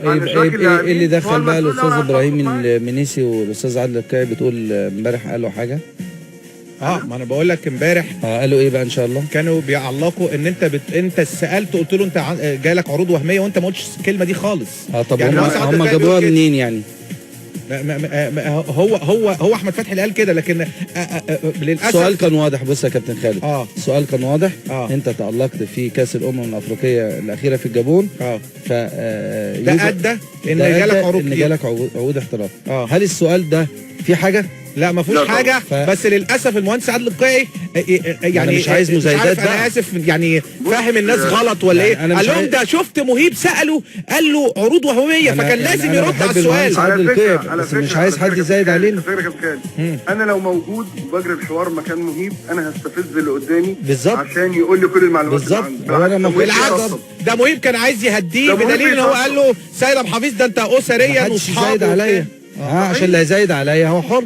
ايه اللي دخل بقى الاستاذ ابراهيم المنيسي والاستاذ عادل القيعي بتقول امبارح قالوا حاجه؟ ما انا بقول لك امبارح قالوا ايه بقى ان شاء الله؟ كانوا بيعلقوا ان انت سالت قلت له انت جالك عروض وهميه وانت ما قلتش الكلمه دي خالص. طب يعني هم جابوها منين يعني؟ هو احمد فتحي اللي قال كده، لكن للاسف السؤال كان واضح. بص يا كابتن خالد، السؤال كان واضح. انت تألقت في كاس الافريقيه الاخيره في الجابون. ف ده ادى ان جالك عروض ان جالك عقود احتراف. هل السؤال ده في حاجه؟ لا ما فيهوش حاجه. بس للاسف المهندس عادل القيعي يعني مش عايز مزايدات بقى. انا اسف يعني فاهم الناس غلط ولا ايه؟ قال لهم ده شفت مهيب ساله قال له عروض وهميه فكان لازم يرد على السؤال. بس مش عايز حد يزايد علينا. انا لو موجود وبجري الحوار مكان مهيب انا هستفز اللي قدامي بالظبط عشان يقول لي كل المعلومات بالظبط. بالعكس ده مهيب كان عايز يهديه بدليل ان هو قال له سيد ابو حفيظ ده انت اسريا وصحابه عليا. عشان اللي هيزايد عليا هو حر.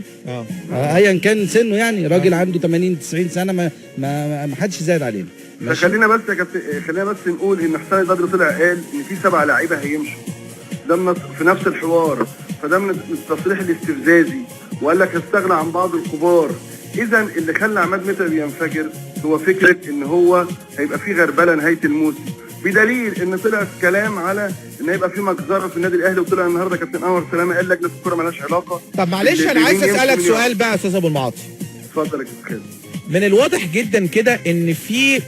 ايا كان سنه، يعني راجل عنده 80 90 سنه ما حدش يزايد علينا. خلينا بس يا كابتن، خلينا بس نقول ان حسين البدري طلع قال ان في 7 لعيبه هيمشوا، ده في نفس الحوار، فده من التصريح الاستفزازي، وقال لك هستغنى عن بعض الكبار. اذا اللي خلى عماد متعب ينفجر هو فكره ان هو هيبقى في غربله نهايه الموسم، بدليل ان طلع كلام على ان هيبقى في مجزره في النادي الاهلي، وطلع النهارده كابتن انور سلامه قال لجنه الكوره مالهاش علاقه. طب معلش انا عايز اسالك سؤال بقى يا استاذ ابو المعاطي. اتفضل يا كابتن خالد. من الواضح جدا كده ان في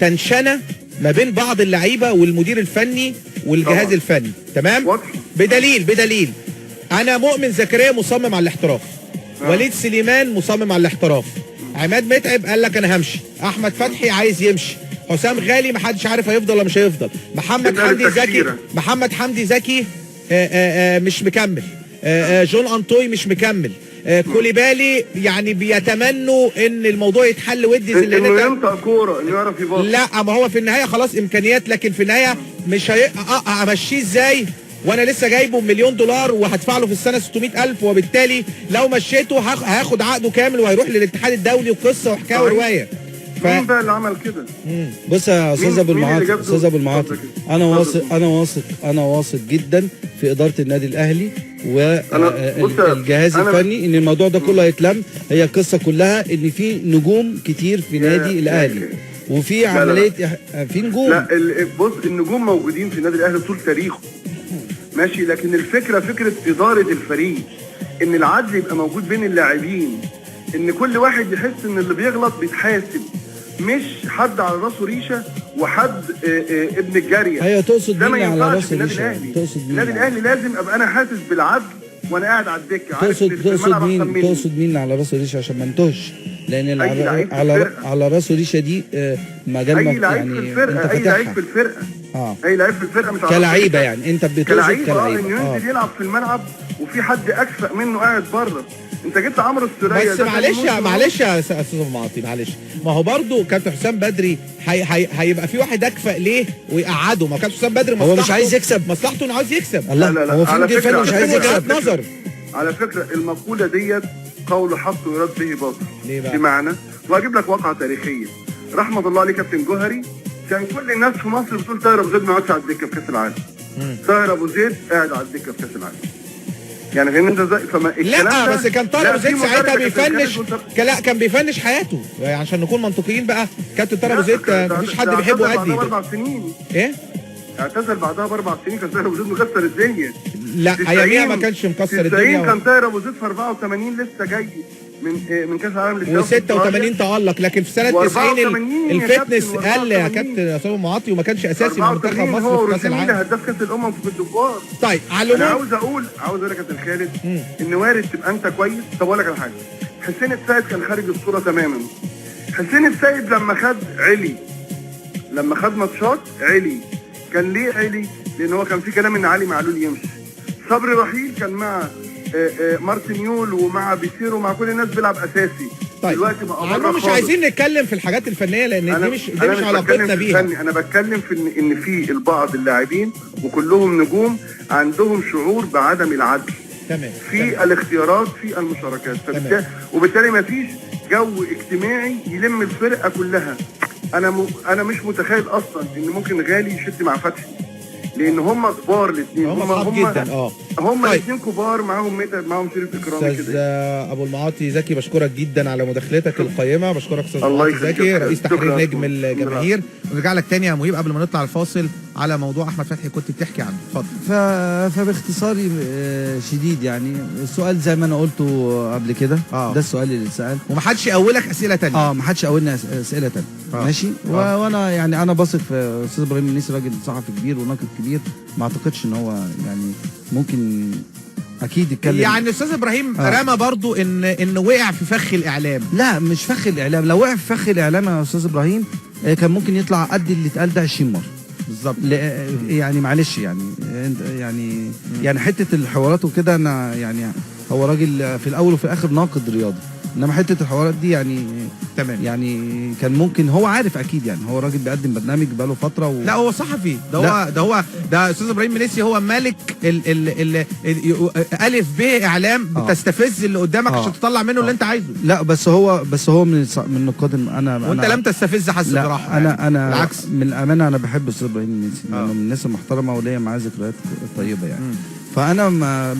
تنشنه ما بين بعض اللعيبه والمدير الفني والجهاز طبعا الفني، تمام؟ واضح. بدليل انا مؤمن زكريا مصمم على الاحتراف، وليد سليمان مصمم على الاحتراف، عماد متعب قال لك انا همشي، احمد فتحي عايز يمشي، حسام غالي ما حدش عارف هيفضل ولا مش هيفضل، محمد حمدي زكي مش مكمل، جون انطوي مش مكمل، كوليبالي يعني بيتمنوا ان الموضوع يتحل ودي زي انه ينطق كوره انه يعرف يباصي. لا ما هو في النهايه خلاص امكانيات، لكن في النهايه مش همشيه ازاي وانا لسه جايبه $1,000,000 وهدفع له في السنه 600,000، وبالتالي لو مشيته هاخد عقده كامل وهيروح للاتحاد الدولي وقصه وحكايه وروايه. مين بقى اللي عمل كده؟ بص يا استاذ ابو المعاطي، انا واثق جدا في اداره النادي الاهلي والجهاز الفني ان الموضوع ده كله هيتلم. هي القصه كلها ان في نجوم كتير في نادي الاهلي وفي عمليه في نجوم. لا بص، النجوم موجودين في النادي الاهلي طول تاريخه ماشي، لكن الفكره فكره اداره الفريق، ان العدل يبقى موجود بين اللاعبين، ان كل واحد يحس ان اللي بيغلط بيتحاسب، مش حد على راسه ريشه وحد ابن الجاريه. ايوه تقصد مين على راسه ريشه؟ النادي الاهلي لازم ابقى انا حاسس بالعدل وانا قاعد على الدكه. تقصد مين على راسه ريشه عشان ما انتهش؟ لان على راسه ريشه دي مجال اي لعيب في الفرقه، اي لعيب في الفرقه اي لعيب في الفرقه مش كلعيبه، يعني انت بتقصد كلعيبه انه ينزل يلعب في الملعب وفي حد اكفأ منه قاعد بره. انت جبت عمرو السوليه بس معلش يا استاذ ابو معاطي، معلش، ما هو برضه كابتن حسام بدري هيبقى في واحد اكفأ ليه ويقعده؟ ما كابتن حسام بدري هو مش عايز يكسب، مصلحته انه عايز يكسب. لا هو في مدير فني مش عايز يكسب. نظر على فكره المقوله ديت قول حق يراد به باطل. ليه بقى؟ بمعنى، وهجيب لك واقعه تاريخيه. رحمه الله عليه كابتن جوهري، كان كل الناس في مصر بتقول طاهر ابو زيد ما يقعدش على الدكه في كاس العالم. طاهر ابو زيد قاعد على الدكه في كاس العالم. يعني فاهم انت ازاي؟ لا بس كان طاهر ابو زيد ساعتها بيفنش، لا كان بيفنش حياته، يعني عشان نكون منطقيين بقى. كابتن طاهر ابو زيد مفيش حد بيحبه قدي. ب4 سنين ايه؟ اعتزل بعدها ب4 سنين. كان طاهر ابو زيد مكسر الدنيا. لا اياميها ما كانش مكسر الدنيا. كان طاهر ابو زيد في 84 لسه جاي من كاس العالم للشباب، و86 تألق، لكن في سنه 90 الفتنس قل يا كابتن اسامه معاطي وما كانش اساسي مع منتخب مصر في كاس العالم. هو هداف كاس الامم في الدبار. طيب على انا عاوز اقول يا كابتن خالد ان وارد تبقى انت كويس. طب اقول لك على حاجه، حسين السيد كان خارج الصوره تماما. حسين السيد لما خد ماتشات علي، كان ليه علي؟ لان هو كان في كلام ان علي معلول يمشي. صبري رحيل كان مع مارتينيول ومع بيسيرو ومع كل الناس بيلعب اساسي. طيب دلوقتي بقى مش عايزين نتكلم في الحاجات الفنيه لان دي مش علاقتنا بيها. انا بتكلم في ان في البعض اللاعبين وكلهم نجوم عندهم شعور بعدم العدل. تمام. في الاختيارات، في المشاركات، وبالتالي ما فيش جو اجتماعي يلم الفرقه كلها. انا مش متخيل اصلا ان ممكن غالي يشد مع فتحي. لان هم كبار الاثنين، هم صحاب جدا. هم طيب. الاثنين كبار، معاهم معاهم شريف اكرامي استاذ كده. ابو المعاطي زكي، بشكرك جدا على مداخلتك القيمه. بشكرك استاذ الله المعاطي يخليك. زكي، رئيس تحرير شكراً. نجم الجماهير. ونرجع لك تاني يا مهيب قبل ما نطلع الفاصل على موضوع احمد فتحي كنت بتحكي عنه. اتفضل. فباختصاري شديد يعني السؤال زي ما انا قلته قبل كده، ده السؤال اللي اتسال، ومحدش يقولك اسئله تانية. ما حدش قولنا اسئله تانية. ماشي. وانا يعني انا بثق في استاذ ابراهيم المنيسي، راجل صحفي كبير وناقد كبير، ما اعتقدش ان هو يعني ممكن اكيد يتكلم. يعني استاذ ابراهيم رمى برضو انه وقع في فخ الاعلام. لا مش فخ الاعلام، لو وقع في فخ الاعلام يا استاذ ابراهيم كان ممكن يطلع قد اللي اتقال ده 20 مره بالظبط. يعني معلش يعني حته الحوارات وكده، انا يعني هو راجل في الاول وفي الاخر ناقد رياضي، انما حته الحوارات دي يعني تمام. يعني كان ممكن هو عارف اكيد، يعني هو راجل بيقدم برنامج بقاله فتره لا هو صحفي، ده استاذ ابراهيم منيسي هو ملك الف ب اعلام، بتستفز اللي قدامك عشان تطلع منه اللي انت عايزه. لا بس هو من النقاد. وانت لم تستفز حد بصراحه. انا بالعكس، من الامانه انا بحب استاذ ابراهيم المنيسي، لانه من الناس المحترمه وليا معاه ذكريات طيبه يعني. فانا ما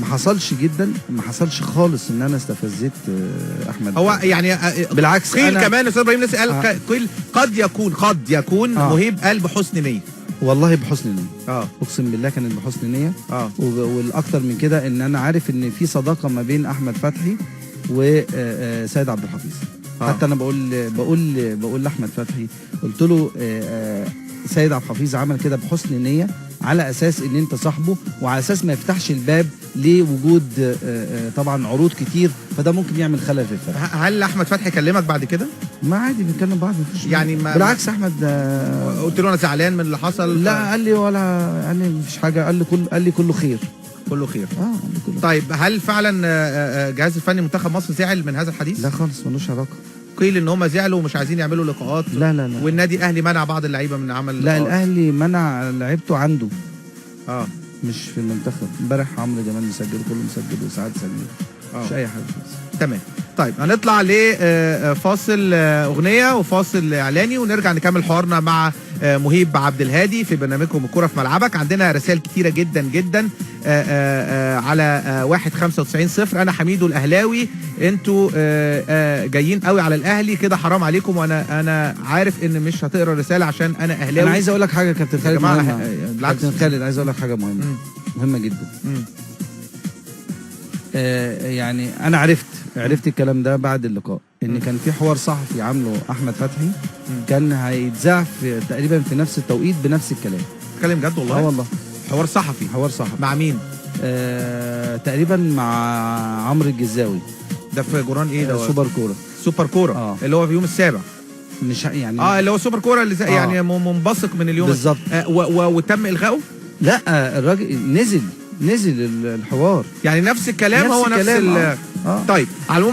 حصلش خالص ان انا استفزيت احمد. هو يعني بالعكس قيل كمان استاذ ابراهيم منيسي قال قيل قد يكون مهيب قال بحسن نيه. والله بحسن نيه. اقسم بالله كانت بحسن نيه. والاكتر من كده ان انا عارف ان في صداقه ما بين احمد فتحي وسيد عبد الحفيظ. حتى انا بقول لاحمد فتحي، قلت له سيد عبد الحفيظ عمل كده بحسن نيه على اساس ان انت صاحبه، وعلى اساس ما يفتحش الباب لوجود طبعا عروض كتير، فده ممكن يعمل خلل في الفرق. هل احمد فتحي كلمك بعد كده؟ ما عادي بنتكلم بعض، مفيش يعني بالعكس. احمد قلت له انا زعلان من اللي حصل؟ لا قال لي مفيش حاجه، قال لي كله خير. كله خير. طيب هل فعلا جهاز الفني منتخب مصر زعل من هذا الحديث؟ لا خالص، ملوش علاقه. قيل ان هم زعلوا ومش عايزين يعملوا لقاءات. لا والنادي الاهلي منع بعض اللعيبه من عمل لا لقاءات. الاهلي منع لعيبته عنده، مش في المنتخب. امبارح عمرو جمال مسجل، كله مسجل، وساعات سجل، مش اي حاجه. تمام. طيب هنطلع لفاصل اغنيه وفاصل اعلاني، ونرجع نكمل حوارنا مع مهيب عبد الهادي في برنامجكم الكوره في ملعبك. عندنا رسائل كتيره جدا جدا على 195-0. انا حميدو الاهلاوي، انتوا جايين قوي على الاهلي كده، حرام عليكم. وانا عارف ان مش هتقرا الرساله عشان انا اهلاوي. انا عايز اقول لك حاجه يا كابتن خالد كابتن خالد، عايز اقول لك حاجه مهمه جدا. يعني انا عرفت الكلام ده بعد اللقاء، ان كان في حوار صحفي عامله احمد فتحي، كان هيتذاع تقريبا في نفس التوقيت بنفس الكلام. كلام جد والله؟ والله حوار صحفي. مع مين؟ تقريبا مع عمرو الجزاوي. ده في جوران ايه ده؟ سوبر كوره اللي هو في يوم السابع، مش يعني اللي هو سوبر كوره اللي يعني منبثق من اليوم بالظبط. وتم الغائه؟ لا الراجل نزل الحوار، يعني نفس الكلام. هو نفس الكلام. طيب على